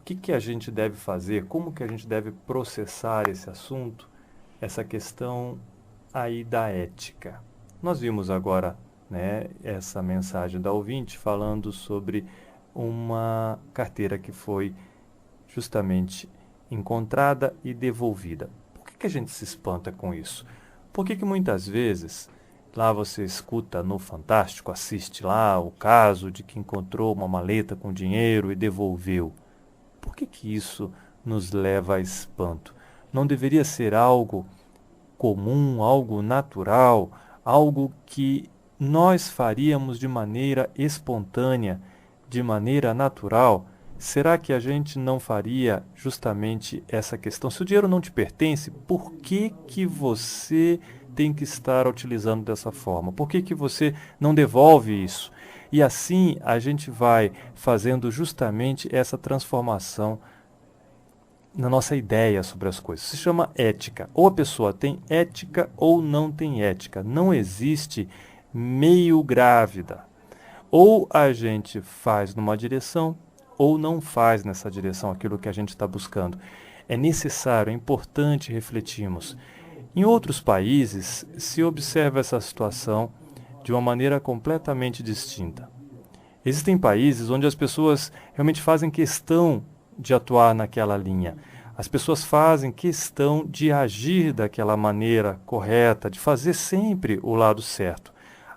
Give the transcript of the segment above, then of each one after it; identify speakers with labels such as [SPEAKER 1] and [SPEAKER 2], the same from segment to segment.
[SPEAKER 1] que a gente deve fazer, como que a gente deve processar esse assunto, essa questão aí da ética. Nós vimos agora, né, essa mensagem da ouvinte falando sobre uma carteira que foi justamente encontrada e devolvida. Por que a gente se espanta com isso? Por que muitas vezes lá você escuta no Fantástico, assiste lá o caso de que encontrou uma maleta com dinheiro e devolveu? Por que isso nos leva a espanto? Não deveria ser algo comum, algo natural, algo que nós faríamos de maneira espontânea, de maneira natural? Será que a gente não faria justamente essa questão? Se o dinheiro não te pertence, por que você tem que estar utilizando dessa forma? Por que você não devolve isso? E assim a gente vai fazendo justamente essa transformação na nossa ideia sobre as coisas. Se chama ética. Ou a pessoa tem ética ou não tem ética. Não existe meio grávida. Ou a gente faz numa direção ou não faz nessa direção aquilo que a gente está buscando. É necessário, é importante refletirmos. Em outros países, se observa essa situação de uma maneira completamente distinta. Existem países onde as pessoas realmente fazem questão de atuar naquela linha. As pessoas fazem questão de agir daquela maneira correta, de fazer sempre o lado certo.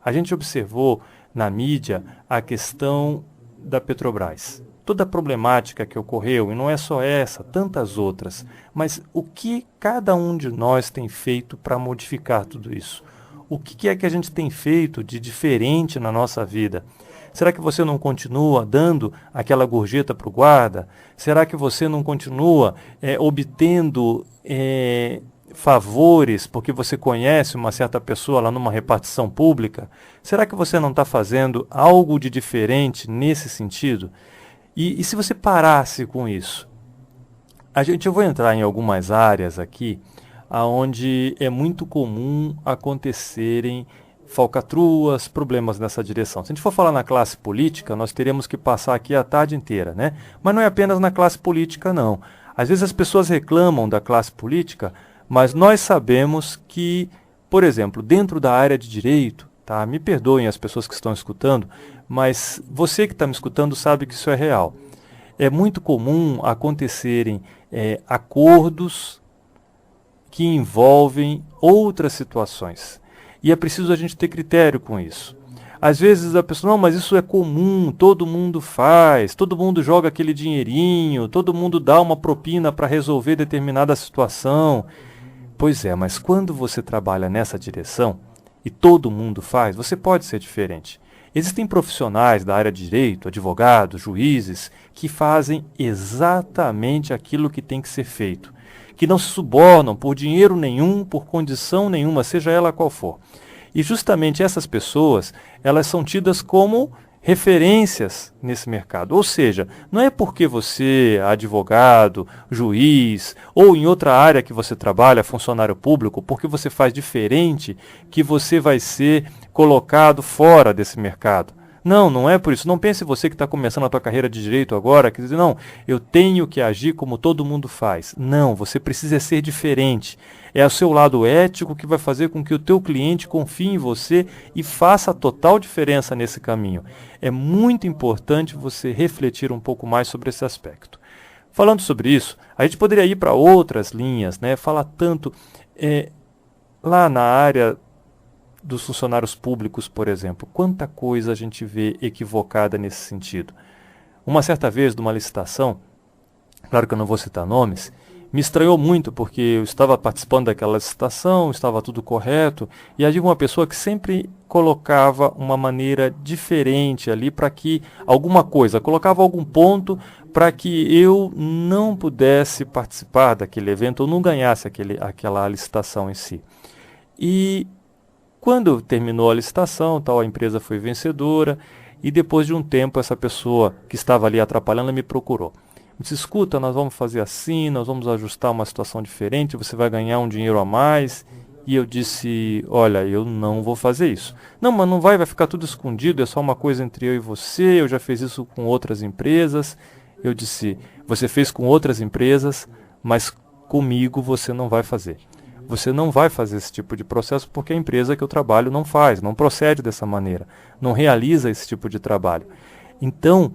[SPEAKER 1] A gente observou na mídia a questão da Petrobras. Toda a problemática que ocorreu, e não é só essa, tantas outras, mas o que cada um de nós tem feito para modificar tudo isso? O que é que a gente tem feito de diferente na nossa vida? Será que você não continua dando aquela gorjeta para o guarda? Será que você não continua obtendo favores porque você conhece uma certa pessoa lá numa repartição pública? Será que você não está fazendo algo de diferente nesse sentido? E se você parasse com isso? Eu vou entrar em algumas áreas aqui onde é muito comum acontecerem falcatruas, problemas nessa direção. Se a gente for falar na classe política, nós teríamos que passar aqui a tarde inteira, né? Mas não é apenas na classe política, não. Às vezes as pessoas reclamam da classe política, mas nós sabemos que, por exemplo, dentro da área de direito, tá? Me perdoem as pessoas que estão escutando, mas você que está me escutando sabe que isso é real. É muito comum acontecerem acordos que envolvem outras situações. E é preciso a gente ter critério com isso. Às vezes a pessoa, não, mas isso é comum, todo mundo faz, todo mundo joga aquele dinheirinho, todo mundo dá uma propina para resolver determinada situação. Pois é, mas quando você trabalha nessa direção, e todo mundo faz, você pode ser diferente. Existem profissionais da área de direito, advogados, juízes, que fazem exatamente aquilo que tem que ser feito, que não se subornam por dinheiro nenhum, por condição nenhuma, seja ela qual for. E justamente essas pessoas, elas são tidas como referências nesse mercado. Ou seja, não é porque você é advogado, juiz, ou em outra área que você trabalha, funcionário público, porque você faz diferente, que você vai ser colocado fora desse mercado. Não, não é por isso. Não pense você que está começando a tua carreira de direito agora, que diz, não, eu tenho que agir como todo mundo faz. Não, você precisa ser diferente. É o seu lado ético que vai fazer com que o teu cliente confie em você e faça a total diferença nesse caminho. É muito importante você refletir um pouco mais sobre esse aspecto. Falando sobre isso, a gente poderia ir para outras linhas, né? Falar tanto lá na área dos funcionários públicos, por exemplo. Quanta coisa a gente vê equivocada nesse sentido. Uma certa vez, numa licitação, claro que eu não vou citar nomes, me estranhou muito porque eu estava participando daquela licitação, estava tudo correto, e havia uma pessoa que sempre colocava uma maneira diferente ali para que alguma coisa, colocava algum ponto para que eu não pudesse participar daquele evento ou não ganhasse aquela licitação em si. E quando terminou a licitação, a empresa foi vencedora e depois de um tempo essa pessoa que estava ali atrapalhando me procurou. Me disse, escuta, nós vamos fazer assim, nós vamos ajustar uma situação diferente, você vai ganhar um dinheiro a mais. E eu disse, olha, eu não vou fazer isso. Não, mas não vai ficar tudo escondido, é só uma coisa entre eu e você, eu já fiz isso com outras empresas. Eu disse, você fez com outras empresas, mas comigo você não vai fazer. Você não vai fazer esse tipo de processo porque a empresa que eu trabalho não faz, não procede dessa maneira, não realiza esse tipo de trabalho. Então,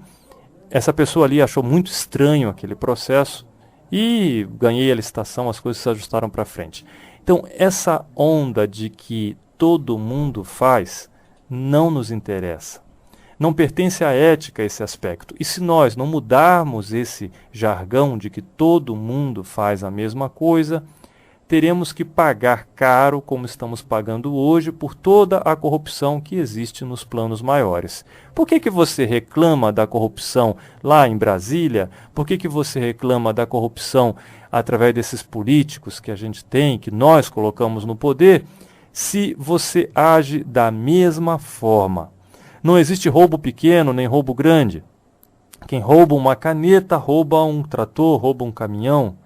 [SPEAKER 1] essa pessoa ali achou muito estranho aquele processo e ganhei a licitação, as coisas se ajustaram para frente. Então, essa onda de que todo mundo faz não nos interessa. Não pertence à ética esse aspecto. E se nós não mudarmos esse jargão de que todo mundo faz a mesma coisa, teremos que pagar caro, como estamos pagando hoje, por toda a corrupção que existe nos planos maiores. Por que você reclama da corrupção lá em Brasília? Por que você reclama da corrupção através desses políticos que a gente tem, que nós colocamos no poder, se você age da mesma forma? Não existe roubo pequeno nem roubo grande. Quem rouba uma caneta, rouba um trator, rouba um caminhão.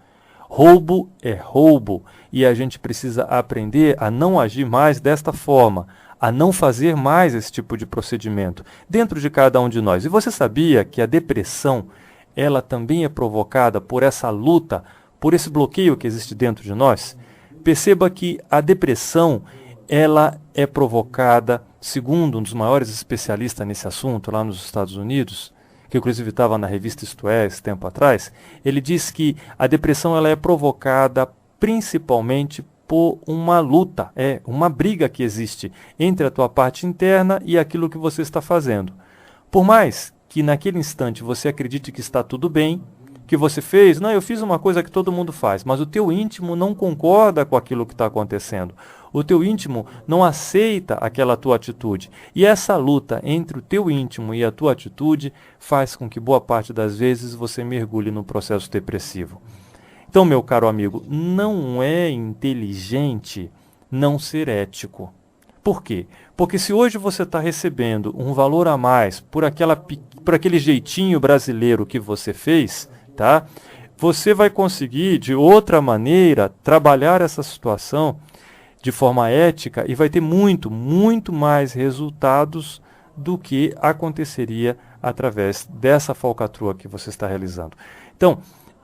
[SPEAKER 1] Roubo é roubo e a gente precisa aprender a não agir mais desta forma, a não fazer mais esse tipo de procedimento dentro de cada um de nós. E você sabia que a depressão, ela também é provocada por essa luta, por esse bloqueio que existe dentro de nós? Perceba que a depressão, ela é provocada, segundo um dos maiores especialistas nesse assunto lá nos Estados Unidos, que inclusive estava na revista Isto É, esse tempo atrás, ele diz que a depressão ela é provocada principalmente por uma luta, uma briga que existe entre a tua parte interna e aquilo que você está fazendo. Por mais que naquele instante você acredite que está tudo bem, que você fez, não, eu fiz uma coisa que todo mundo faz, mas o teu íntimo não concorda com aquilo que está acontecendo. O teu íntimo não aceita aquela tua atitude. E essa luta entre o teu íntimo e a tua atitude faz com que boa parte das vezes você mergulhe no processo depressivo. Então, meu caro amigo, não é inteligente não ser ético. Por quê? Porque se hoje você está recebendo um valor a mais por aquele jeitinho brasileiro que você fez, tá? Você vai conseguir, de outra maneira, trabalhar essa situação de forma ética e vai ter muito, muito mais resultados do que aconteceria através dessa falcatrua que você está realizando. Então,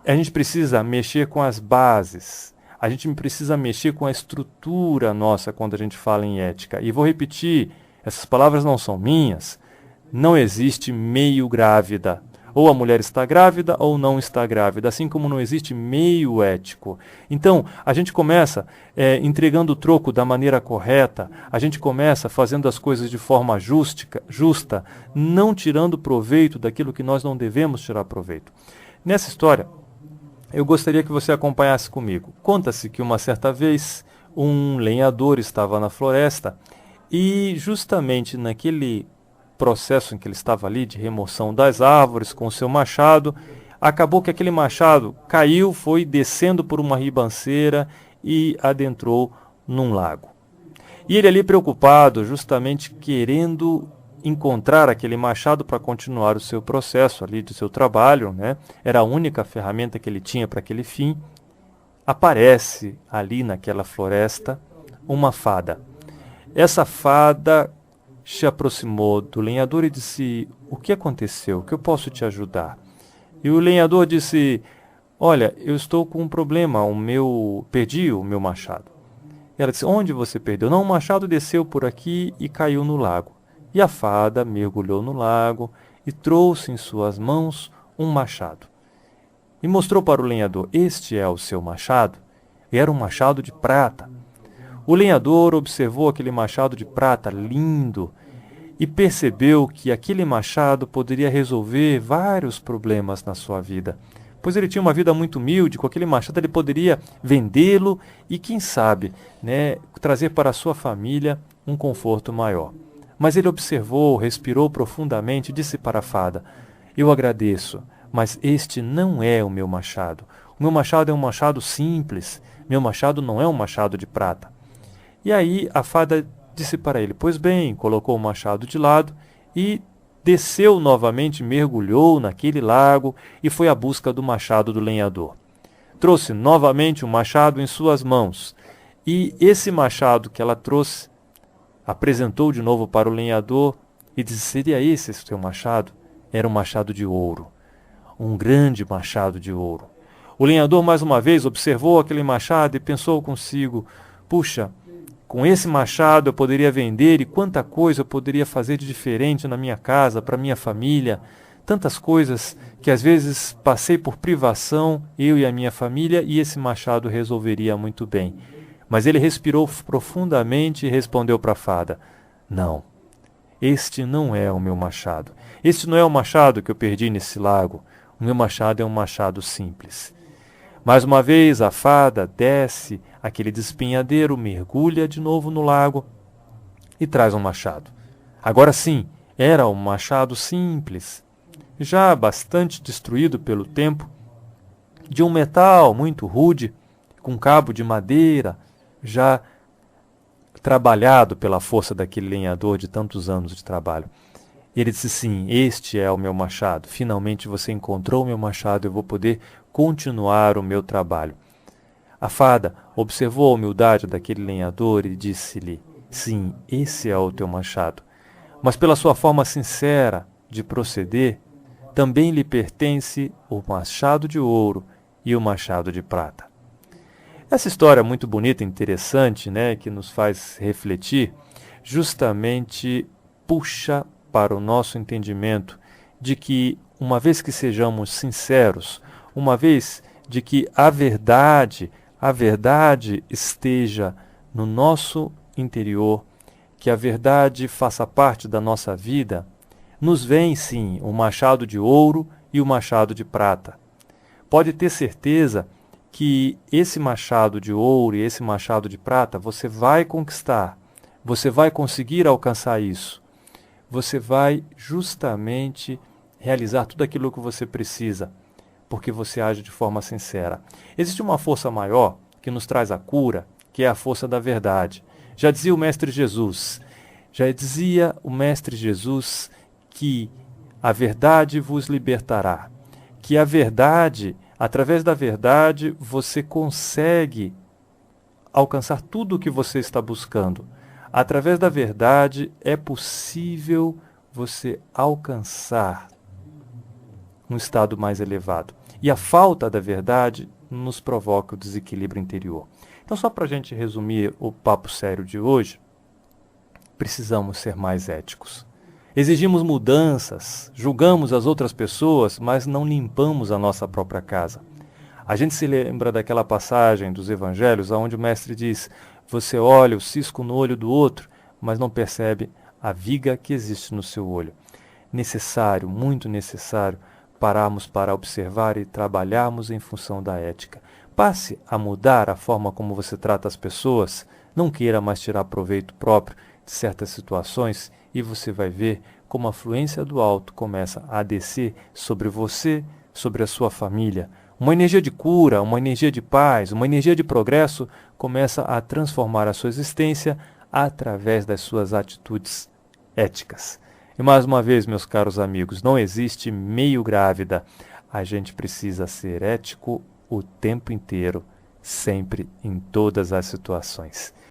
[SPEAKER 1] a gente precisa mexer com as bases, a gente precisa mexer com a estrutura nossa quando a gente fala em ética. E vou repetir, essas palavras não são minhas, não existe meio grávida. Ou a mulher está grávida ou não está grávida, assim como não existe meio ético. Então, a gente começa entregando o troco da maneira correta, a gente começa fazendo as coisas de forma justa, não tirando proveito daquilo que nós não devemos tirar proveito. Nessa história, eu gostaria que você acompanhasse comigo. Conta-se que uma certa vez um lenhador estava na floresta e justamente naquele processo em que ele estava ali de remoção das árvores com o seu machado, acabou que aquele machado caiu, foi descendo por uma ribanceira e adentrou num lago. E ele ali preocupado, justamente querendo encontrar aquele machado para continuar o seu processo ali do seu trabalho, né? Era a única ferramenta que ele tinha para aquele fim. Aparece ali naquela floresta uma fada. Essa fada se aproximou do lenhador e disse: o que aconteceu? O que eu posso te ajudar? E o lenhador disse: olha, eu estou com um problema, perdi o meu machado. E ela disse: onde você perdeu? Não, o machado desceu por aqui e caiu no lago. E a fada mergulhou no lago e trouxe em suas mãos um machado. E mostrou para o lenhador: este é o seu machado? E era um machado de prata. O lenhador observou aquele machado de prata lindo e percebeu que aquele machado poderia resolver vários problemas na sua vida. Pois ele tinha uma vida muito humilde, com aquele machado ele poderia vendê-lo e, quem sabe, trazer para a sua família um conforto maior. Mas ele observou, respirou profundamente e disse para a fada: eu agradeço, mas este não é o meu machado. O meu machado é um machado simples, meu machado não é um machado de prata. E aí a fada disse para ele: pois bem, colocou o machado de lado e desceu novamente, mergulhou naquele lago e foi à busca do machado do lenhador. Trouxe novamente o machado em suas mãos e esse machado que ela trouxe apresentou de novo para o lenhador e disse: seria esse o seu machado? Era um machado de ouro. um grande machado de ouro. O lenhador mais uma vez observou aquele machado e pensou consigo: puxa, com esse machado eu poderia vender e quanta coisa eu poderia fazer de diferente na minha casa, para minha família. Tantas coisas que às vezes passei por privação, eu e a minha família, e esse machado resolveria muito bem. Mas ele respirou profundamente e respondeu para a fada: não, este não é o meu machado. Este não é o machado que eu perdi nesse lago. O meu machado é um machado simples. Mais uma vez a fada desce aquele despenhadeiro, mergulha de novo no lago e traz um machado. Agora sim, era um machado simples, já bastante destruído pelo tempo, de um metal muito rude, com cabo de madeira, já trabalhado pela força daquele lenhador de tantos anos de trabalho. E ele disse: sim, este é o meu machado. Finalmente você encontrou o meu machado, eu vou poder continuar o meu trabalho. A fada observou a humildade daquele lenhador e disse-lhe: sim, esse é o teu machado. Mas pela sua forma sincera de proceder, também lhe pertence o machado de ouro e o machado de prata. Essa história é muito bonita e interessante, né, que nos faz refletir, justamente puxa para o nosso entendimento de que, uma vez que sejamos sinceros, uma vez de que a verdade esteja no nosso interior, que a verdade faça parte da nossa vida, nos vem sim o machado de ouro e o machado de prata. Pode ter certeza que esse machado de ouro e esse machado de prata você vai conquistar, você vai conseguir alcançar isso. Você vai justamente realizar tudo aquilo que você precisa, porque você age de forma sincera. Existe uma força maior que nos traz a cura, que é a força da verdade. Já dizia o Mestre Jesus que a verdade vos libertará, que a verdade, através da verdade, você consegue alcançar tudo o que você está buscando. Através da verdade é possível você alcançar um estado mais elevado. E a falta da verdade nos provoca o desequilíbrio interior. Então, só para a gente resumir o papo sério de hoje, precisamos ser mais éticos. Exigimos mudanças, julgamos as outras pessoas, mas não limpamos a nossa própria casa. A gente se lembra daquela passagem dos evangelhos onde o mestre diz: você olha o cisco no olho do outro, mas não percebe a viga que existe no seu olho. Necessário, muito necessário, pararmos para observar e trabalharmos em função da ética. Passe a mudar a forma como você trata as pessoas, não queira mais tirar proveito próprio de certas situações e você vai ver como a fluência do alto começa a descer sobre você, sobre a sua família. Uma energia de cura, uma energia de paz, uma energia de progresso começa a transformar a sua existência através das suas atitudes éticas. E mais uma vez, meus caros amigos, não existe meio grávida. A gente precisa ser ético o tempo inteiro, sempre, em todas as situações.